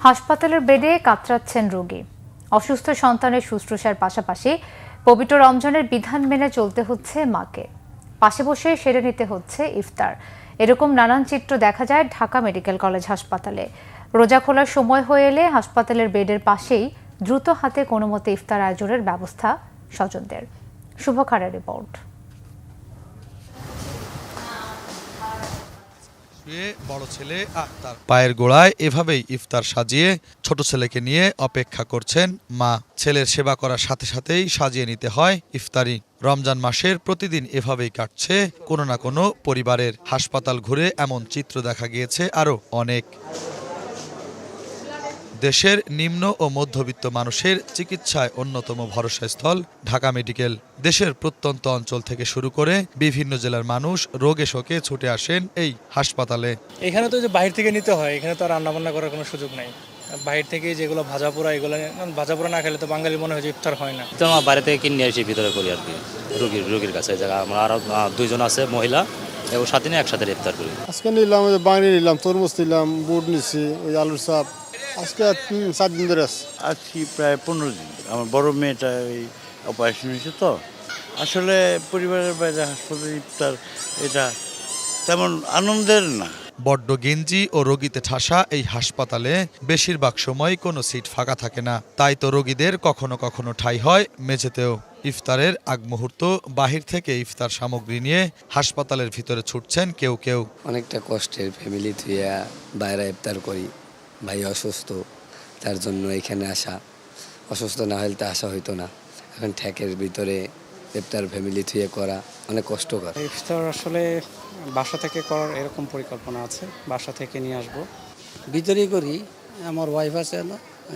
হাসপাতালের বেডে কাতরাচ্ছেন রোগী। অসুস্থ সন্তানের শুশ্রূষার পাশাপাশি পবিত্র রমজানের বিধান মেনে চলতে হচ্ছে মাকে। পাশে বসে সেরে নিতে হচ্ছে ইফতার। এরকম নানান চিত্র দেখা যায় ঢাকা মেডিকেল কলেজ হাসপাতালে। রোজা খোলার সময় হয়ে এলে হাসপাতালের বেডের পাশেই দ্রুত হাতে কোনো মতে ইফতার আয়োজনের ব্যবস্থা স্বজনদের। শুভ খারের রিপোর্ট। বড় ছেলে আক্তার পায়ের গোড়ায় এভাবেই ইফতার সাজিয়ে ছোট ছেলেকে নিয়ে অপেক্ষা করছেন মা। ছেলের সেবা করার সাথে সাথেই সাজিয়ে নিতে হয় ইফতারি। রমজান মাসের প্রতিদিন এভাবেই কাটছে কোনো না কোনো পরিবারের। হাসপাতাল ঘুরে এমন চিত্র দেখা গিয়েছে আরও অনেক। দেশের নিম্ন ও মধ্যবিত্ত মানুষের চিকিৎসায় অন্যতম ভরসাস্থল ঢাকা মেডিকেল। দেশের প্রত্যন্ত অঞ্চল থেকে শুরু করে বিভিন্ন জেলার মানুষ রোগে শোকে ছুটে আসেন এই হাসপাতালে। এখানে তো যে বাহির থেকে নিতে হয়, এখানে তো আর রান্নাবান্না করার কোনো সুযোগ নাই। বাহির থেকে যেগুলো ভাজাপোড়া, এগুলো ভাজাপোড়া না খেলে তো বাঙালি মনে হয় যে ইফতার হয় না। তো আমার বাইরে থেকে কিনে এসে ভিতরে করি আর কি, রোগীর কাছে। আমরা আরও দুইজন আছে মহিলা, এবং সাথে নিয়ে একসাথে ইফতার করি। আজকে নিলাম বাঙালি নিলাম, তরমুজ নিলাম, বুট নিচ্ছি, ওই আলুর চাপ। আজকে 7 দিন ধরে আছে। আজকে প্রায় 15 দিন। আমার বড় মেয়েটা ওই অপারেশন হয়েছে, তো আসলে পরিবারের বাইরে হাসপাতালে ইফতার এটা তেমন আনন্দের না। বড্ড গেঞ্জি ও রোগীতে ঠাসা এই হাসপাতালে বেশিরভাগ সময় কোনো সিট ফাঁকা থাকে না। তাই তো রোগীদের কখনো কখনো ঠাঁই হয় মেঝেতেও। ইফতারের আগ মুহূর্ত বাহির থেকে ইফতার সামগ্রী নিয়ে হাসপাতালের ভিতরে ছুটছেন কেউ কেউ। অনেকটা কষ্টের, ফ্যামিলি থুইয়া বাইরে ইফতার করি। ভাই অসুস্থ, তার জন্য এখানে আসা। অসুস্থ না হলে তো আসা হইতো না। এখন ঠ্যাকের ভিতরে ইফতার ফ্যামিলি থুয়ে করা অনেক কষ্টকর। ইফতার আসলে বাসা থেকে করার এরকম পরিকল্পনা আছে, বাসা থেকে নিয়ে আসবো। ভিতরেই করি, আমার ওয়াইফ আছে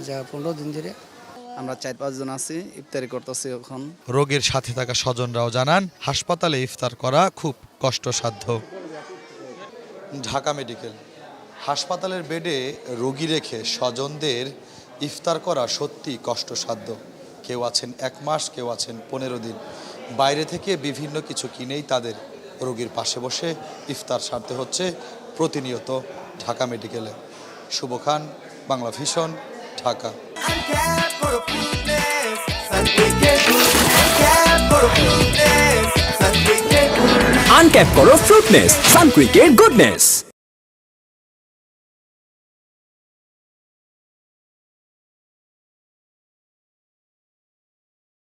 যা 15 দিন ধরে। আমরা 4-5 জন আছি, ইফতারি করতেছি এখন। রোগীর সাথে থাকা স্বজনরাও জানান হাসপাতালে ইফতার করা খুব কষ্টসাধ্য। ঢাকা মেডিকেল হাসপাতালের বেডে রোগী রেখে স্বজনদের ইফতার করা সত্যি কষ্টসাধ্য। কেউ আছেন 1 মাস, কেউ আছেন 15 দিন। বাইরে থেকে বিভিন্ন কিছু কিনেই তাদের রোগীর পাশে বসে ইফতার সারতে হচ্ছে প্রতিনিয়ত ঢাকা মেডিকেলে। শুভ খান, বাংলা ভিশন, ঢাকা। আনক্যাপ করো ফ্রুটনেস, সানকুইকের গুডনেস।